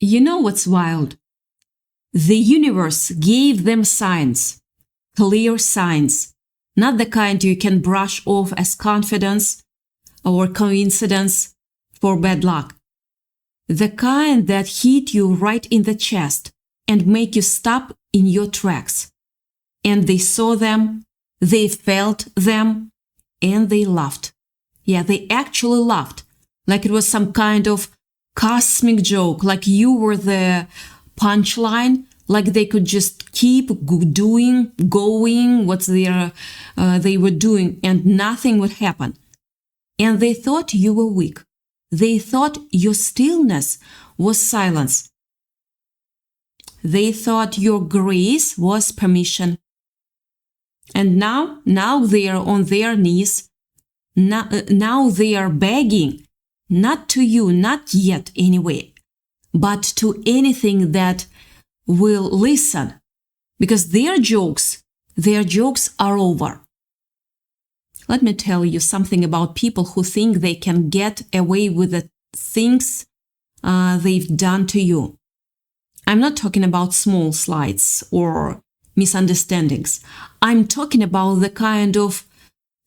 You know what's wild? The universe gave them signs, clear signs, not the kind you can brush off as confidence or coincidence for bad luck. The kind that hit you right in the chest and make you stop in your tracks. And they saw them, they felt them, and they laughed. Yeah, they actually laughed, like it was some kind of cosmic joke, like you were the punchline, like they could just keep going what they were doing, and nothing would happen. And they thought you were weak. They thought your stillness was silence. They thought your grace was permission. And now they are on their knees. Now they are begging, not to you, not yet anyway, but to anything that will listen, because their jokes are over. Let me tell you something about people who think they can get away with the things they've done to you. I'm not talking about small slights or misunderstandings. I'm talking about the kind of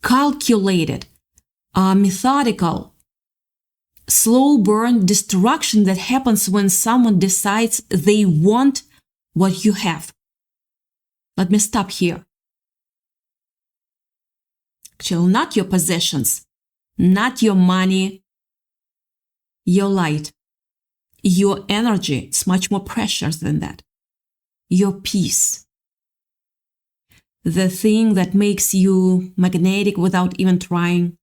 calculated, methodical, slow burn destruction that happens when someone decides they want what you have. Let me stop here. Actually, not your possessions, not your money, your light, your energy. It's much more precious than that. Your peace. The thing that makes you magnetic without even trying.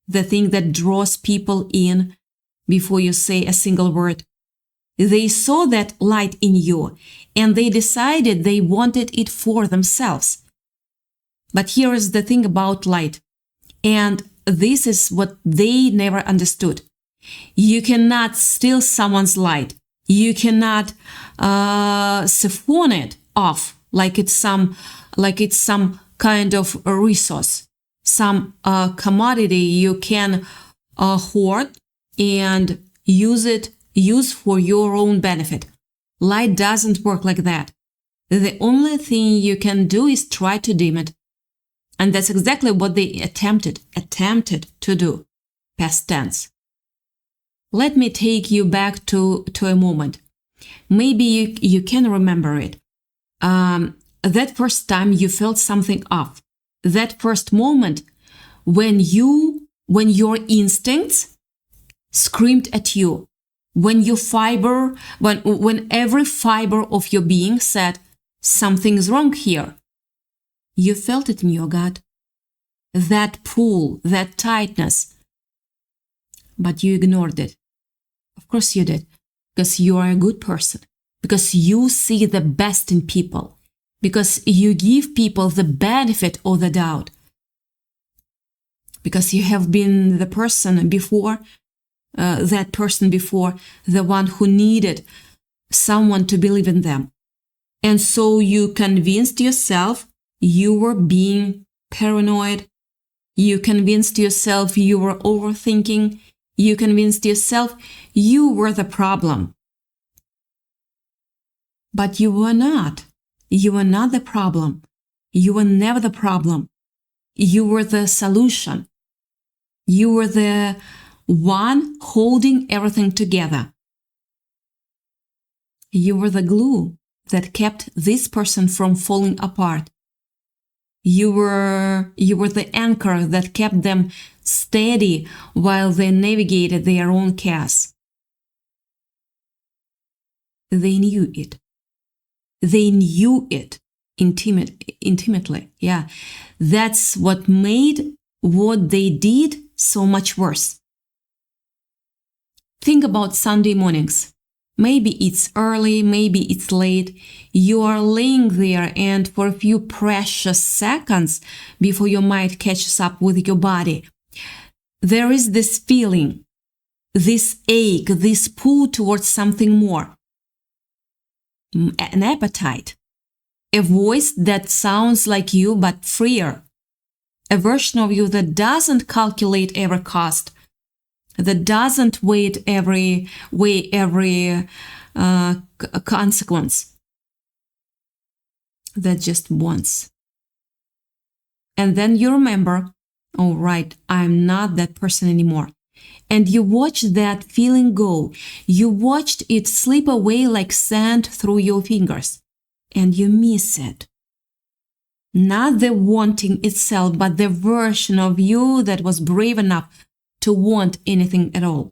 The thing that draws people in before you say a single word. They saw that light in you and they decided they wanted it for themselves. But here is the thing about light. And this is what they never understood. You cannot steal someone's light. You cannot siphon it off like it's some kind of a resource, some commodity you can hoard and use for your own benefit. Light doesn't work like that. The only thing you can do is try to dim it. And that's exactly what they attempted to do. Past tense. Let me take you back to a moment. Maybe you can remember it. That first time you felt something off. That first moment when your instincts screamed at you. When every fiber of your being said, something's wrong here. You felt it in your gut. That pull, that tightness. But you ignored it. Of course you did. Because you are a good person. Because you see the best in people. Because you give people the benefit of the doubt. Because you have been the person before, the one who needed someone to believe in them. And so you convinced yourself you were being paranoid. You convinced yourself you were overthinking. You convinced yourself you were the problem. But you were not. You were not the problem. You were never the problem. You were the solution. You were the one holding everything together. You were the glue that kept this person from falling apart. You were the anchor that kept them steady while they navigated their own chaos. They knew it. They knew it intimately. Yeah, that's what made what they did so much worse. Think about Sunday mornings. Maybe it's early, maybe it's late. You are laying there and for a few precious seconds before your mind catches up with your body, there is this feeling, this ache, this pull towards something more. An appetite. A voice that sounds like you but freer. A version of you that doesn't calculate every cost, that doesn't weigh every consequence. That's just once. And then you remember, oh, right, I'm not that person anymore. And you watch that feeling go. You watched it slip away like sand through your fingers. And you miss it. Not the wanting itself, but the version of you that was brave enough to want anything at all.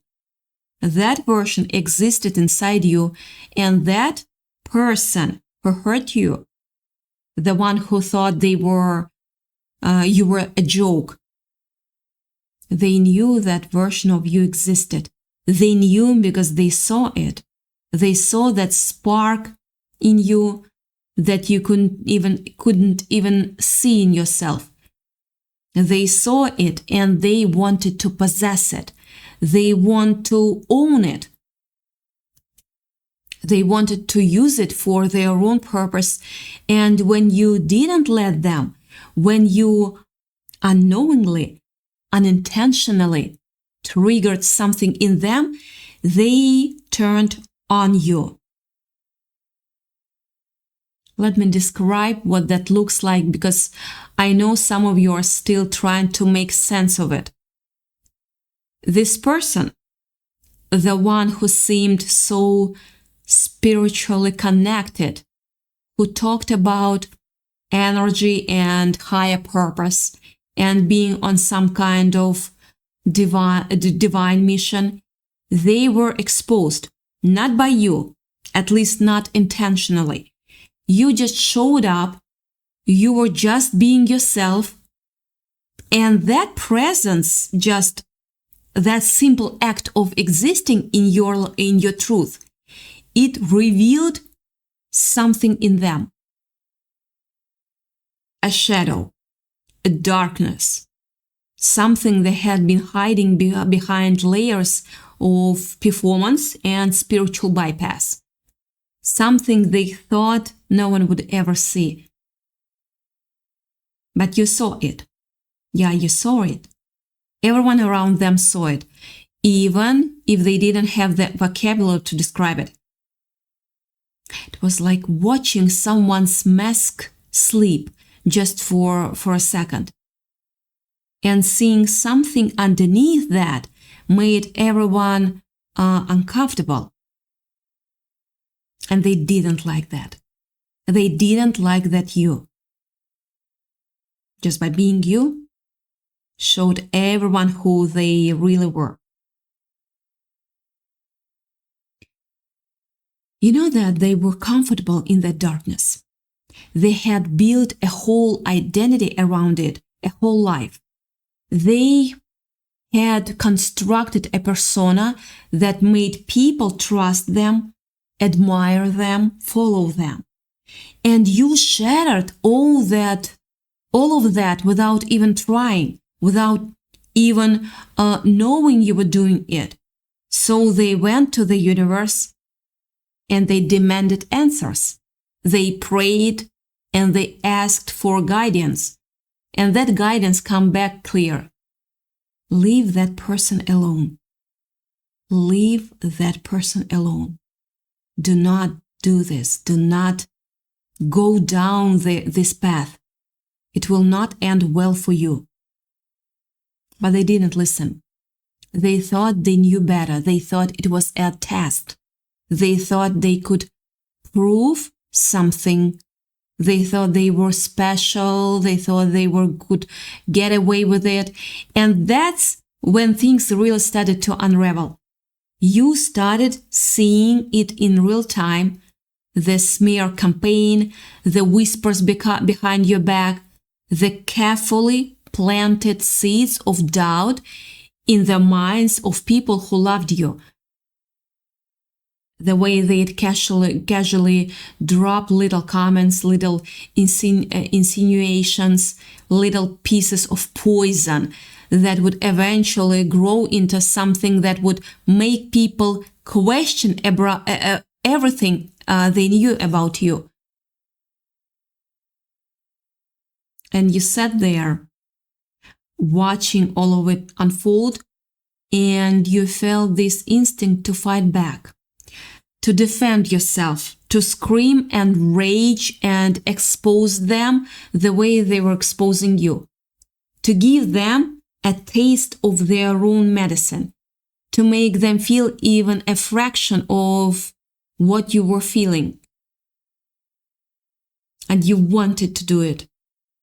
That version existed inside you, and that person who hurt you, the one who thought you were a joke, they knew that version of you existed. They knew because they saw it. They saw that spark in you that you couldn't even see in yourself. They saw it and they wanted to possess it. They want to own it. They wanted to use it for their own purpose. And when you didn't let them, when you unknowingly, unintentionally triggered something in them, they turned on you. Let me describe what that looks like, because I know some of you are still trying to make sense of it. This person, the one who seemed so spiritually connected, who talked about energy and higher purpose and being on some kind of divine mission, they were exposed, not by you, at least not intentionally. You just showed up, you were just being yourself, and that presence, just that simple act of existing in your truth, it revealed something in them. A shadow, a darkness, something they had been hiding behind layers of performance and spiritual bypass. Something they thought no one would ever see. But you saw it. Yeah, you saw it. Everyone around them saw it, even if they didn't have the vocabulary to describe it. It was like watching someone's mask sleep just for a second. And seeing something underneath that made everyone uncomfortable. And they didn't like that. They didn't like that you. Just by being you, showed everyone who they really were. You know that they were comfortable in that darkness. They had built a whole identity around it, a whole life. They had constructed a persona that made people trust them, admire them, follow them. And you shattered all of that without even trying, without even knowing you were doing it. So they went to the universe and they demanded answers. They prayed and they asked for guidance. And that guidance came back clear. Leave that person alone. Leave that person alone. Do not do this. Do not go down this path. It will not end well for you. But they didn't listen. They thought they knew better. They thought it was a test. They thought they could prove something. They thought they were special. They thought they could get away with it. And that's when things really started to unravel. You started seeing it in real time, the smear campaign, the whispers behind your back, the carefully planted seeds of doubt in the minds of people who loved you. The way they'd casually drop little comments, little insinuations, little pieces of poison that would eventually grow into something that would make people question everything they knew about you. And you sat there watching all of it unfold, and you felt this instinct to fight back. to defend yourself, to scream and rage and expose them the way they were exposing you, to give them a taste of their own medicine, to make them feel even a fraction of what you were feeling. And you wanted to do it.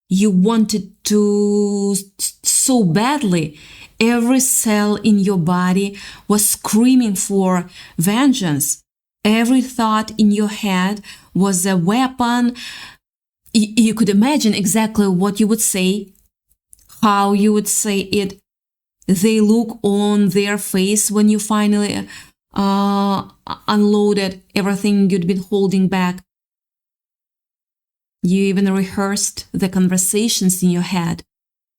You wanted to so badly. Every cell in your body was screaming for vengeance. Every thought in your head was a weapon. You could imagine exactly what you would say, how you would say it, the look on their face when you finally unloaded everything you'd been holding back. You even rehearsed the conversations in your head.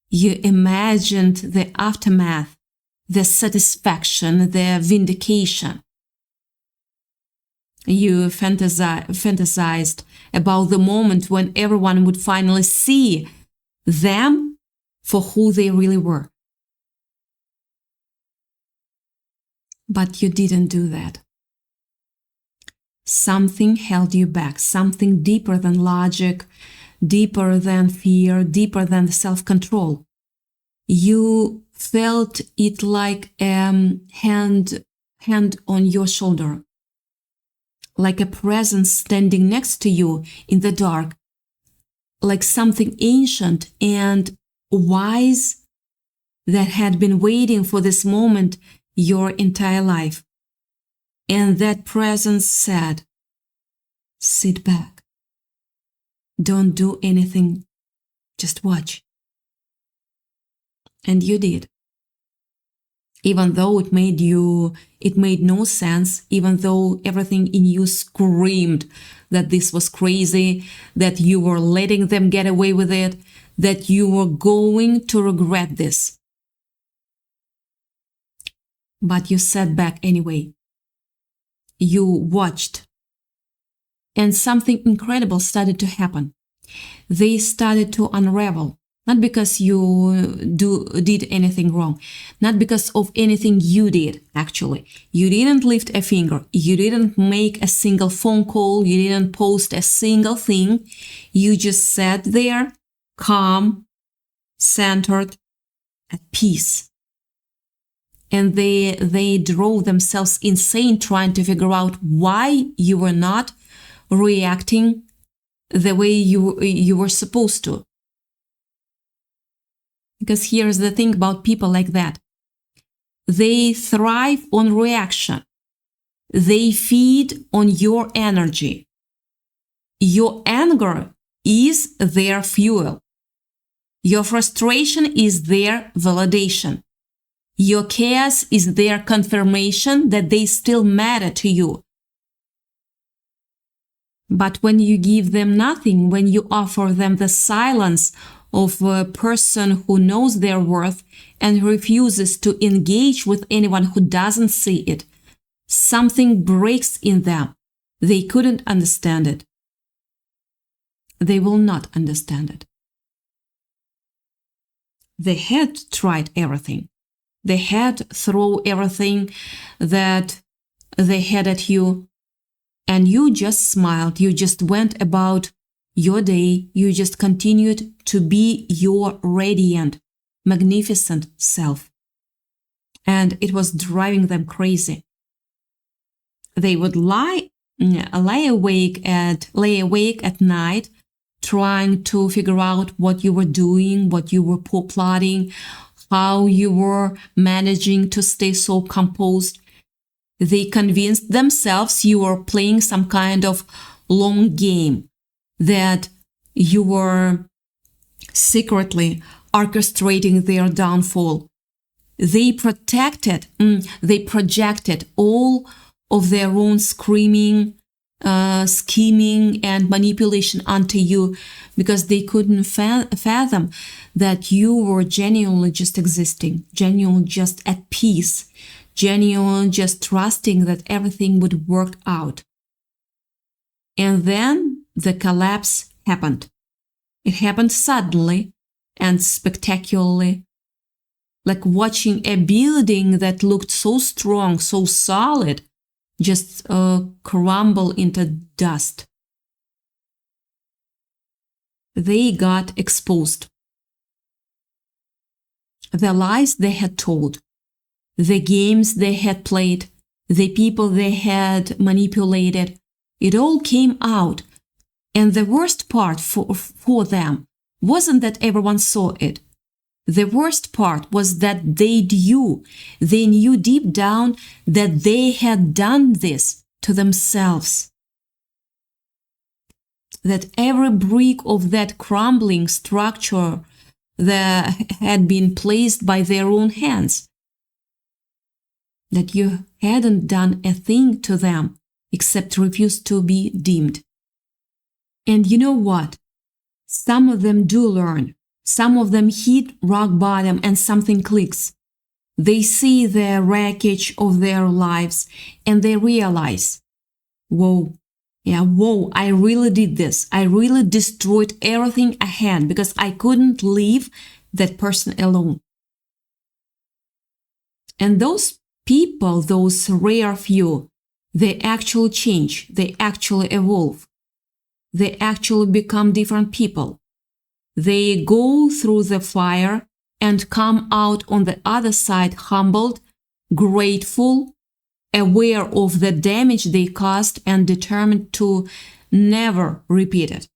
You imagined the aftermath, the satisfaction, the vindication. You fantasized about the moment when everyone would finally see them for who they really were. But you didn't do that. Something held you back, something deeper than logic, deeper than fear, deeper than self-control. You felt it like a hand on your shoulder, like a presence standing next to you in the dark, like something ancient and wise that had been waiting for this moment your entire life. And that presence said, sit back. Don't do anything. Just watch. And you did. Even though it made no sense, even though everything in you screamed that this was crazy, that you were letting them get away with it, that you were going to regret this. But you sat back anyway. You watched. And something incredible started to happen. They started to unravel. Not because you did anything wrong. Not because of anything you did, actually. You didn't lift a finger. You didn't make a single phone call. You didn't post a single thing. You just sat there, calm, centered, at peace. And they drove themselves insane trying to figure out why you were not reacting the way you were supposed to. Because here's the thing about people like that. They thrive on reaction. They feed on your energy. Your anger is their fuel. Your frustration is their validation. Your chaos is their confirmation that they still matter to you. But when you give them nothing, when you offer them the silence of a person who knows their worth and refuses to engage with anyone who doesn't see it, something breaks in them. They couldn't understand it. They will not understand it. They had tried everything. They had thrown everything that they had at you, and you just smiled. You just went about your day. You just continued to be your radiant, magnificent self. And it was driving them crazy. They would lie awake at night, trying to figure out what you were doing, what you were plotting, how you were managing to stay so composed. They convinced themselves you were playing some kind of long game, that you were secretly orchestrating their downfall. They projected all of their own screaming, scheming, and manipulation onto you, because they couldn't fathom that you were genuinely just existing, genuinely just at peace, genuinely just trusting that everything would work out. And then the collapse happened. It happened suddenly and spectacularly, like watching a building that looked so strong, so solid, just crumble into dust. They got exposed. The lies they had told, the games they had played, the people they had manipulated, it all came out. And the worst part for them wasn't that everyone saw it. The worst part was that they knew deep down that they had done this to themselves. That every brick of that crumbling structure that had been placed by their own hands. That you hadn't done a thing to them except refuse to be dimmed. And you know what? Some of them do learn. Some of them hit rock bottom and something clicks. They see the wreckage of their lives and they realize, whoa, I really did this. I really destroyed everything I had because I couldn't leave that person alone. And those people, those rare few, they actually change. They actually evolve. They actually become different people. They go through the fire and come out on the other side humbled, grateful, aware of the damage they caused and determined to never repeat it.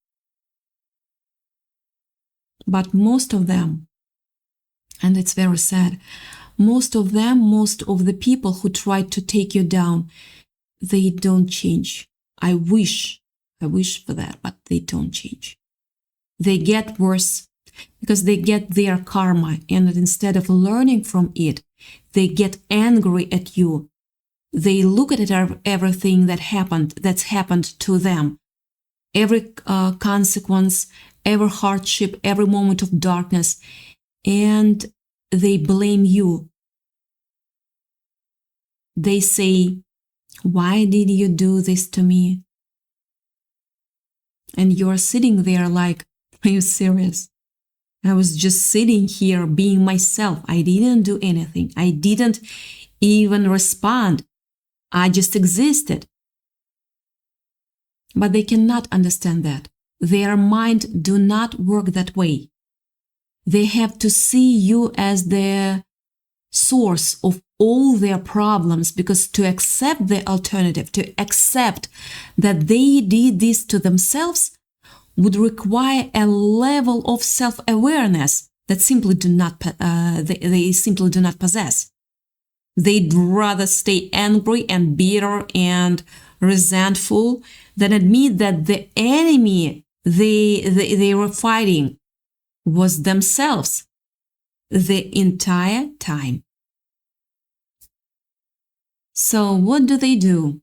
But most of them, and it's very sad, most of the people who tried to take you down, they don't change. I wish for that, but they don't change. They get worse because they get their karma, and instead of learning from it, they get angry at you. They look at everything that's happened to them, every consequence, every hardship, every moment of darkness, and they blame you. They say, "Why did you do this to me?" And you're sitting there like, are you serious? I was just sitting here being myself. I didn't do anything. I didn't even respond. I just existed. But they cannot understand that. Their mind do not work that way. They have to see you as the source of all their problems, because to accept the alternative, to accept that they did this to themselves would require a level of self-awareness that simply they simply do not possess. They'd rather stay angry and bitter and resentful than admit that the enemy they were fighting was themselves the entire time. So what do?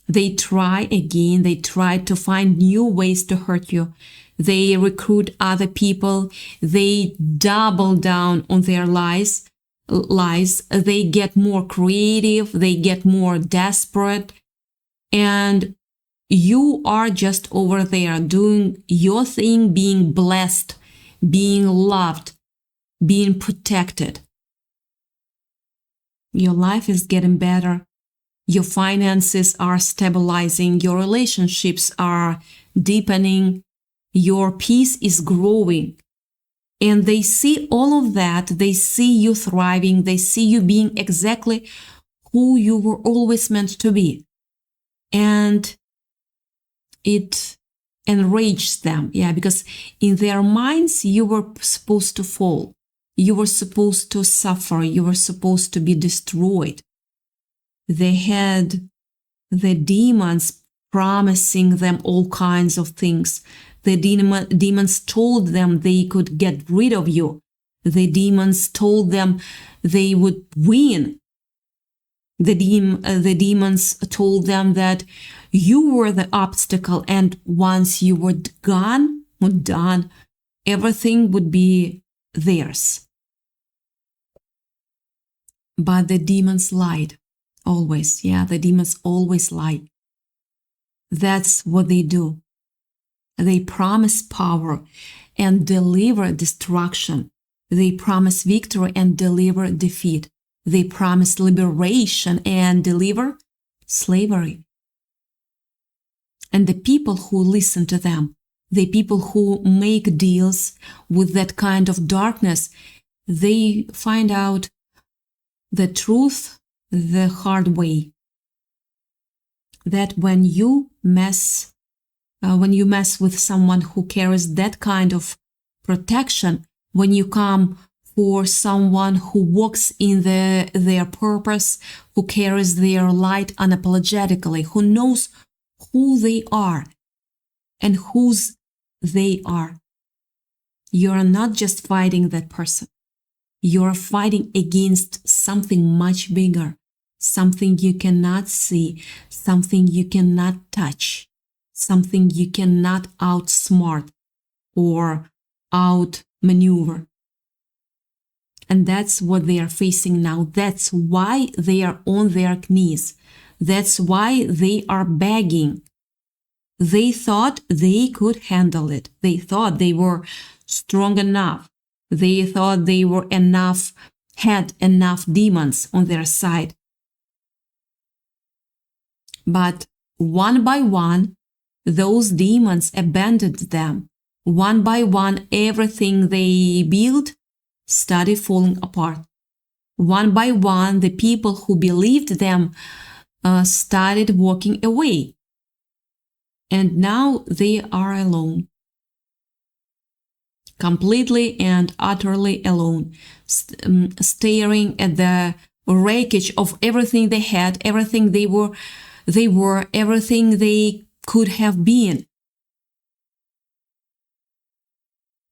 They try again, they try to find new ways to hurt you. They recruit other people, they double down on their lies, they get more creative, they get more desperate, and you are just over there doing your thing, being blessed, being loved, being protected. Your life is getting better. Your finances are stabilizing. Your relationships are deepening. Your peace is growing. And they see all of that. They see you thriving. They see you being exactly who you were always meant to be. And it enrages them. Because in their minds, you were supposed to fall. You were supposed to suffer. You were supposed to be destroyed. They had the demons promising them all kinds of things. The demons told them they could get rid of you. The demons told them they would win. The demons told them that you were the obstacle, and once you were gone or done, everything would be theirs. But the demons lied. Always, the demons always lie. That's what they do. They promise power and deliver destruction. They promise victory and deliver defeat. They promise liberation and deliver slavery. And the people who listen to them, the people who make deals with that kind of darkness, they find out the truth the hard way. That when you mess with someone who carries that kind of protection, when you come for someone who walks in their purpose, who carries their light unapologetically, who knows who they are and whose they are, you are not just fighting that person. You are fighting against something much bigger, something you cannot see, something you cannot touch, something you cannot outsmart or outmaneuver. And that's what they are facing now. That's why they are on their knees. That's why they are begging. They thought they could handle it. They thought they were strong enough. They thought they were had enough demons on their side. But one by one, those demons abandoned them. One by one, everything they built started falling apart. One by one, the people who believed them started walking away. And now they are alone. Completely and utterly alone, staring at the wreckage of everything they had, everything they were, everything they could have been.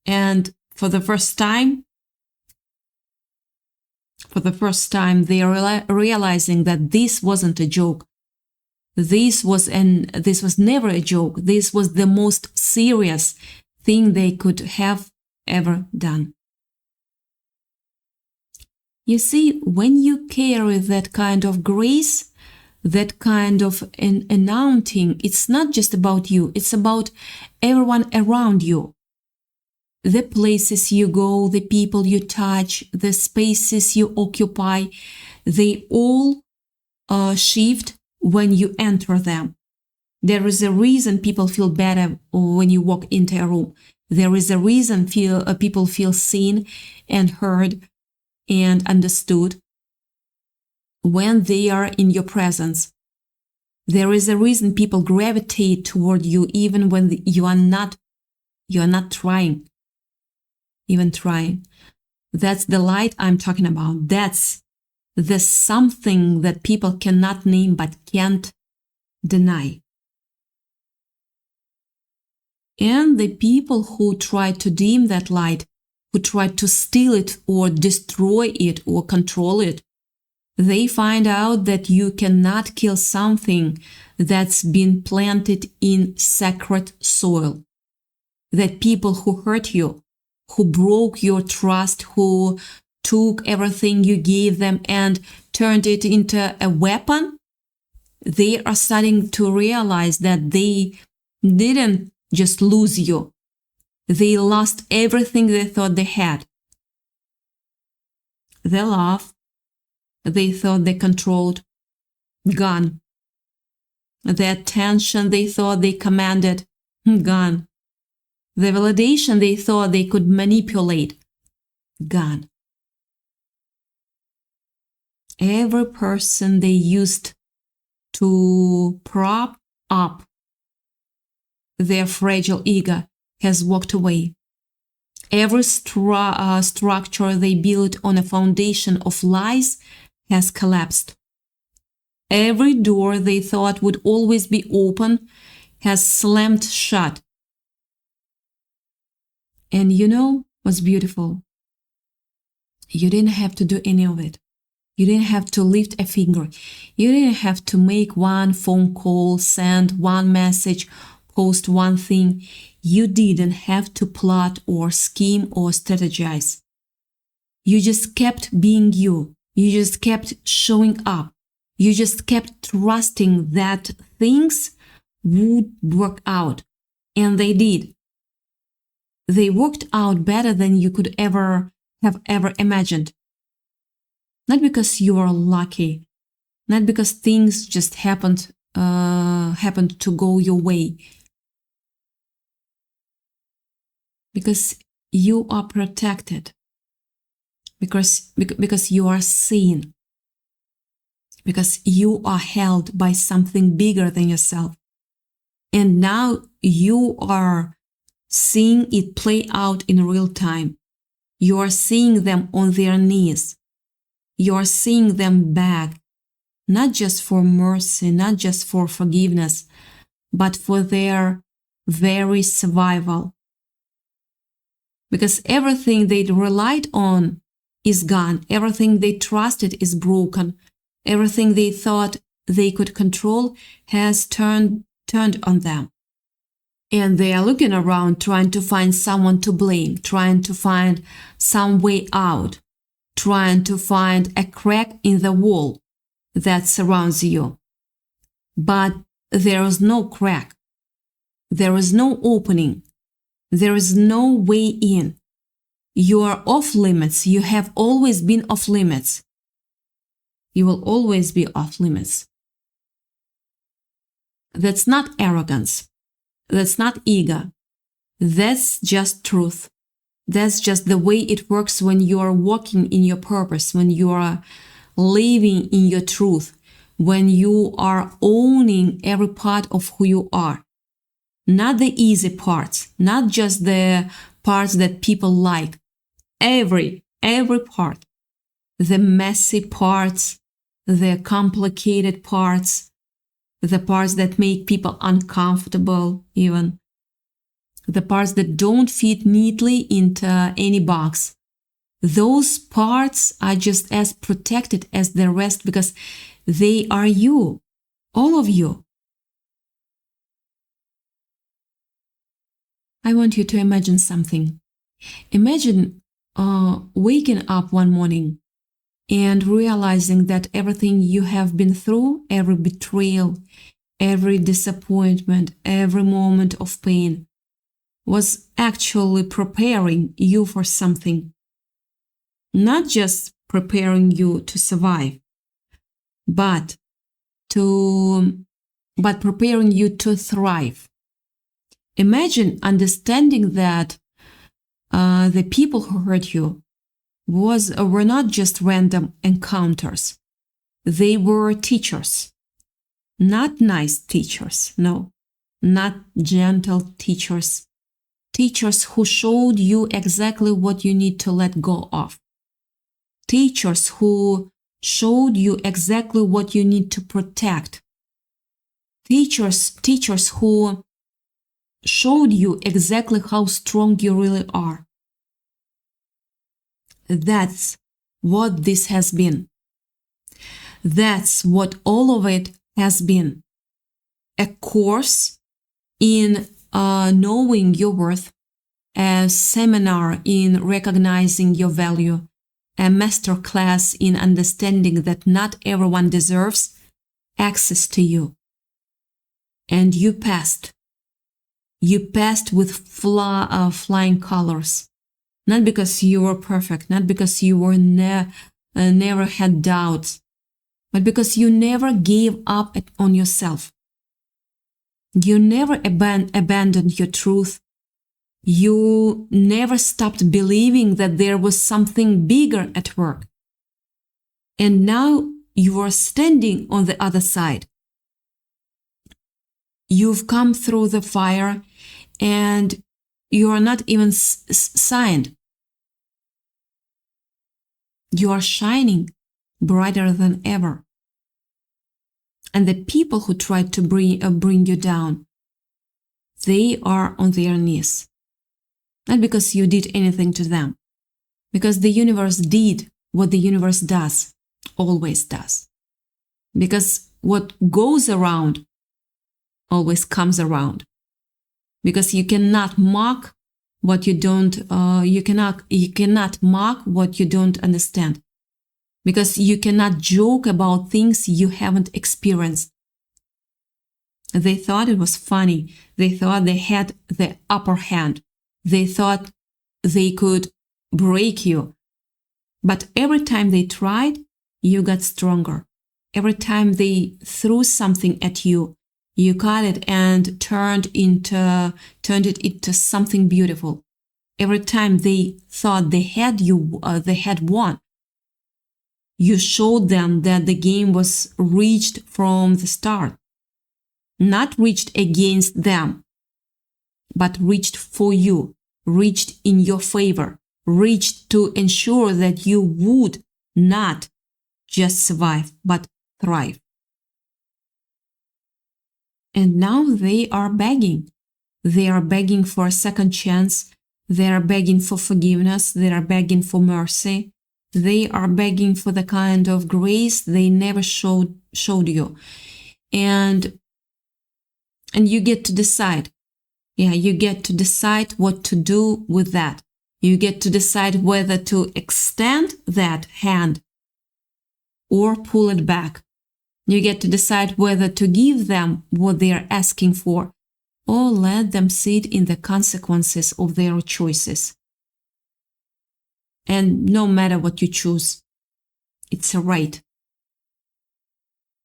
And for the first time, they are realizing that this wasn't a joke. This was never a joke. This was the most serious thing they could have ever done. You see, when you carry that kind of grace, that kind of anointing, it's not just about you, it's about everyone around you. The places you go, the people you touch, the spaces you occupy, they all shift when you enter them. There is a reason people feel better when you walk into a room. There is a reason people feel seen and heard and understood when they are in your presence. There is a reason people gravitate toward you even when you are not trying. That's the light I'm talking about. That's the something that people cannot name but can't deny. And the people who try to dim that light, who try to steal it or destroy it or control it, they find out that you cannot kill something that's been planted in sacred soil. That people who hurt you, who broke your trust, who took everything you gave them and turned it into a weapon, they are starting to realize that they didn't just lose you. They lost everything they thought they had. The love they thought they controlled, gone. The attention they thought they commanded, gone. The validation they thought they could manipulate, gone. Every person they used to prop up their fragile ego has walked away. Every structure they built on a foundation of lies has collapsed. Every door they thought would always be open has slammed shut. And you know what's beautiful? You didn't have to do any of it. You didn't have to lift a finger. You didn't have to make one phone call, send one message, post one thing. You didn't have to plot or scheme or strategize. You just kept being you. You just kept showing up. You just kept trusting that things would work out. And they did. They worked out better than you could ever have imagined. Not because you are lucky, not because things just happened to go your way, because you are protected, because you are seen, because you are held by something bigger than yourself. And now you are seeing it play out in real time. You are seeing them on their knees. You are seeing them beg, not just for mercy, not just for forgiveness, but for their very survival. Because everything they relied on is gone. Everything they trusted is broken. Everything they thought they could control has turned on them. And they are looking around, trying to find someone to blame, trying to find some way out, trying to find a crack in the wall that surrounds you. But there is no crack. There is no opening. There is no way in. You are off limits. You have always been off limits. You will always be off limits. That's not arrogance. That's not ego. That's just truth. That's just the way it works when you are walking in your purpose, when you are living in your truth, when you are owning every part of who you are. Not the easy parts, not just the parts that people like. Every part. The messy parts, the complicated parts, the parts that make people uncomfortable even. The parts that don't fit neatly into any box. Those parts are just as protected as the rest because they are you, all of you. I want you to imagine something. Imagine waking up one morning and realizing that everything you have been through, every betrayal, every disappointment, every moment of pain, was actually preparing you for something. Not just preparing you to survive, but preparing you to thrive. Imagine understanding that the people who hurt you were not just random encounters. They were teachers. Not nice teachers, no. Not gentle teachers. Teachers who showed you exactly what you need to let go of. Teachers who showed you exactly what you need to protect. Teachers who showed you exactly how strong you really are. That's what this has been. That's what all of it has been. A course in knowing your worth, a seminar in recognizing your value, a master class in understanding that not everyone deserves access to you. And you passed. You passed with flying colors. Not because you were perfect, not because you were never had doubts, but because you never gave up on yourself. You never abandoned your truth. You never stopped believing that there was something bigger at work. And now you are standing on the other side. You've come through the fire and you are not even signed. You are shining brighter than ever. And the people who tried to bring you down, they are on their knees. Not because you did anything to them, because the universe did what the universe does, always does. Because what goes around always comes around. Because you cannot mock what you don't. You cannot mock what you don't understand. Because you cannot joke about things you haven't experienced. They thought it was funny. They thought they had the upper hand. They thought they could break you. But every time they tried, you got stronger. Every time they threw something at you, you caught it and turned it into something beautiful. Every time they thought they had won, you showed them that the game was reached from the start. Not reached against them, but reached for you, reached in your favor, reached to ensure that you would not just survive, but thrive. And now they are begging. They are begging for a second chance. They are begging for forgiveness. They are begging for mercy. They are begging for the kind of grace they never showed you. And you get to decide. Yeah, you get to decide what to do with that. You get to decide whether to extend that hand or pull it back. You get to decide whether to give them what they are asking for or let them sit in the consequences of their choices. And no matter what you choose, it's a right.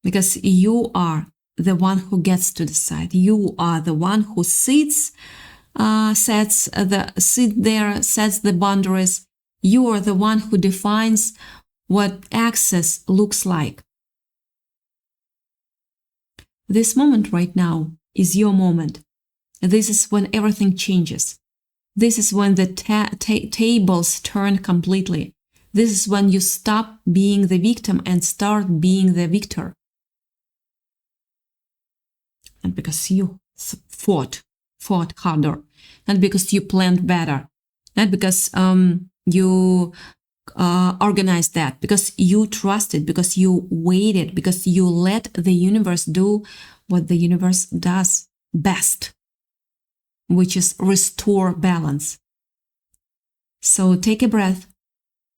Because you are the one who gets to decide. You are the one who sets the boundaries. You are the one who defines what access looks like. This moment right now is your moment. This is when everything changes. This is when the tables turn completely. This is when you stop being the victim and start being the victor. And because you fought harder, not because you planned better, not because you organized that, because you trusted, because you waited, because you let the universe do what the universe does best, which is restore balance. So take a breath,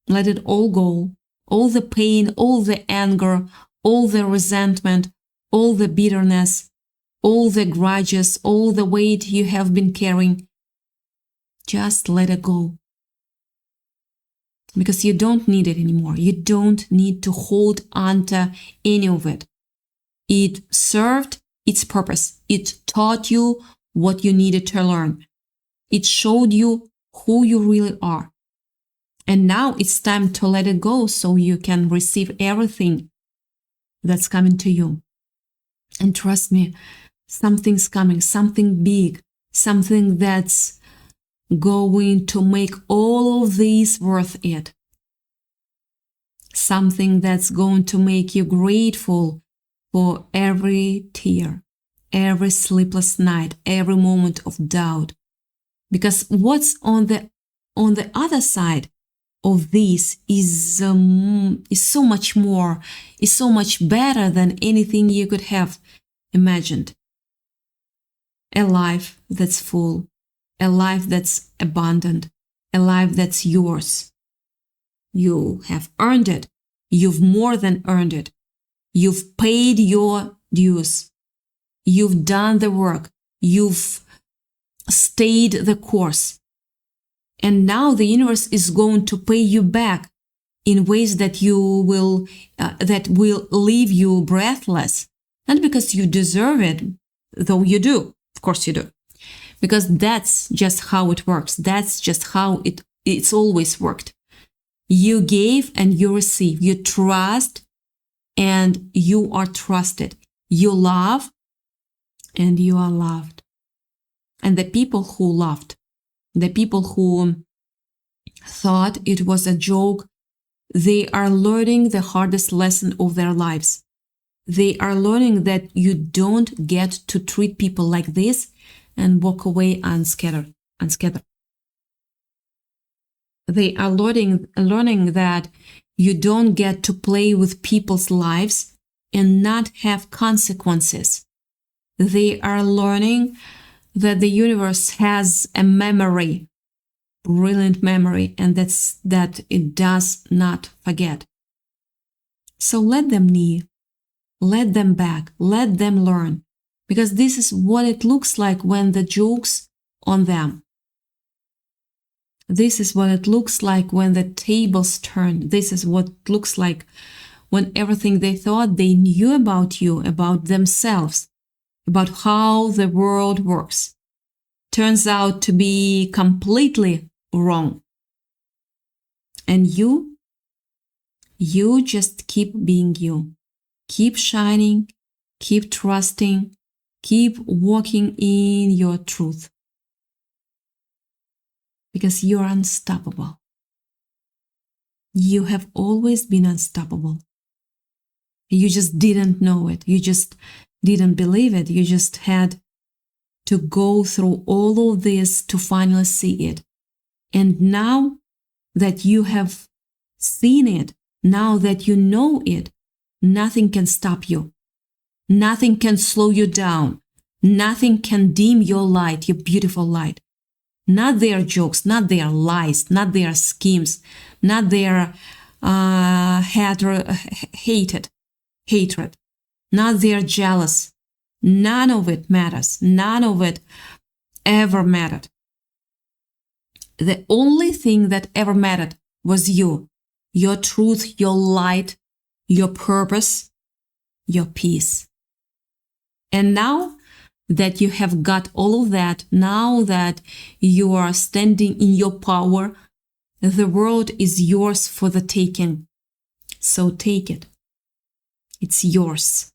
let it all go, all the pain, all the anger, all the resentment, all the bitterness, all the grudges, all the weight you have been carrying. Just let it go. Because you don't need it anymore. You don't need to hold on to any of it. It served its purpose. It taught you what you needed to learn. It showed you who you really are. And now it's time to let it go so you can receive everything that's coming to you. And trust me, something's coming, something big, something that's going to make all of this worth it. Something that's going to make you grateful for every tear, every sleepless night, every moment of doubt. Because what's on the other side of this is so much more, is so much better than anything you could have imagined. A life that's full, a life that's abundant, a life that's yours. You have earned it. You've more than earned it. You've paid your dues. You've done the work. You've stayed the course. And now the universe is going to pay you back in ways that will leave you breathless. Not because you deserve it, though you do. Of course you do. Because that's just how it works. That's just how it's always worked. You gave and you receive. You trust and you are trusted. You love and you are loved. And the people who loved, the people who thought it was a joke, they are learning the hardest lesson of their lives. They are learning that you don't get to treat people like this and walk away unscattered. They are learning that you don't get to play with people's lives and not have consequences. They are learning that the universe has a memory, brilliant memory, and that it does not forget. So let them kneel, let them back, let them learn, because this is what it looks like when the joke's on them. This is what it looks like when the tables turn. This is what it looks like when everything they thought they knew about you, about themselves, about how the world works, turns out to be completely wrong. And you just keep being you. Keep shining, keep trusting, keep walking in your truth. Because you're unstoppable. You have always been unstoppable. You just didn't know it. You just didn't believe it. You just had to go through all of this to finally see it. And now that you have seen it, now that you know it, nothing can stop you. Nothing can slow you down. Nothing can dim your light, your beautiful light. Not their jokes, not their lies, not their schemes, not their hatred, not their jealous. None of it matters. None of it ever mattered. The only thing that ever mattered was you, your truth, your light, your purpose, your peace. And now that you have got all of that, now that you are standing in your power, the world is yours for the taking. So take it. It's yours.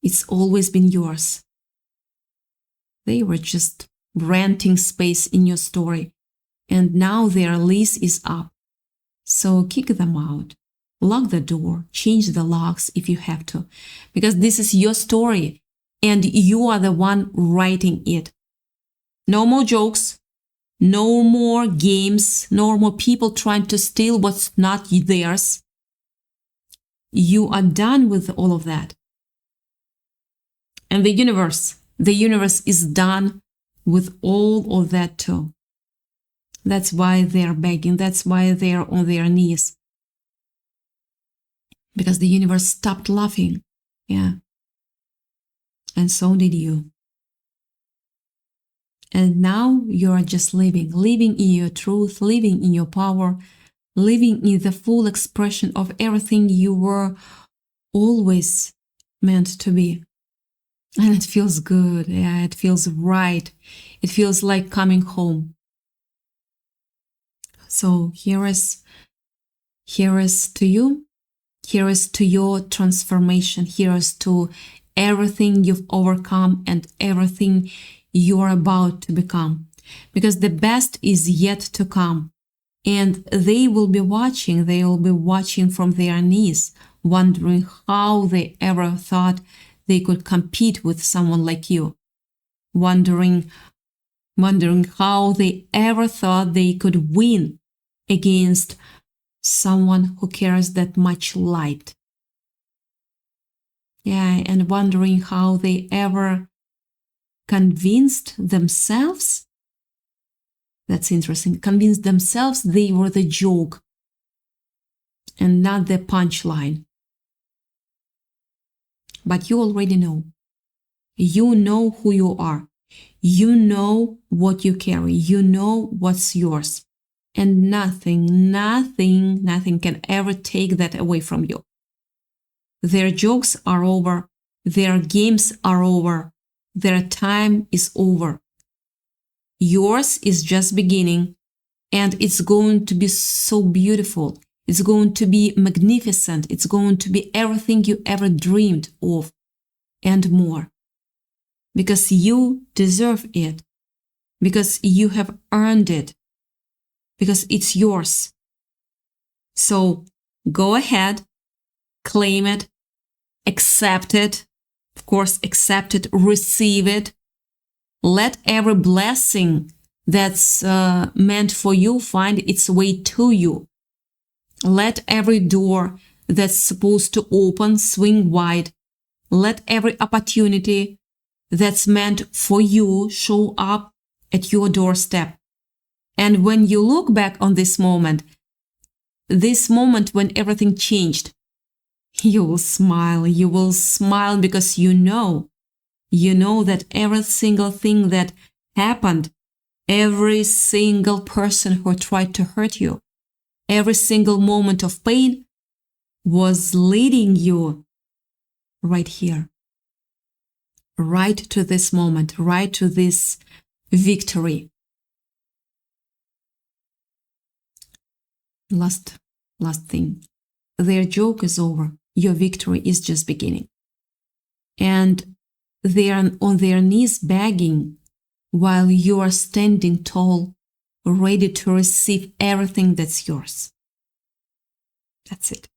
It's always been yours. They were just renting space in your story, and now their lease is up. So kick them out. Lock the door. Change the locks if you have to, because this is your story. And you are the one writing it. No more jokes, no more games, no more people trying to steal what's not theirs. You are done with all of that. And the universe is done with all of that too. That's why they're begging. That's why they're on their knees. Because the universe stopped laughing. Yeah. And so did you. And now you are just living in your truth, living in your power, living in the full expression of everything you were always meant to be. And it feels good. Yeah, it feels right. It feels like coming home. So here is to you. Here is to your transformation. Here is to everything you've overcome and everything you're about to become. Because the best is yet to come. And they will be watching from their knees, wondering how they ever thought they could compete with someone like you. Wondering how they ever thought they could win against someone who carries that much light. Yeah, and wondering how they ever convinced themselves, that's interesting, convinced themselves they were the joke and not the punchline. But you already know. You know who you are. You know what you carry. You know what's yours. And nothing can ever take that away from you. Their jokes are over. Their games are over. Their time is over. Yours is just beginning, and it's going to be so beautiful. It's going to be magnificent. It's going to be everything you ever dreamed of and more. Because you deserve it. Because you have earned it. Because it's yours. So go ahead, claim it, accept it. Of course, accept it, receive it. Let every blessing that's meant for you find its way to you. Let every door that's supposed to open swing wide. Let every opportunity that's meant for you show up at your doorstep. And when you look back on this moment when everything changed, you will smile. You will smile because you know that every single thing that happened, every single person who tried to hurt you, every single moment of pain was leading you right here, right to this moment, right to this victory. Last thing. Their joke is over. Your victory is just beginning. And they are on their knees begging while you are standing tall, ready to receive everything that's yours. That's it.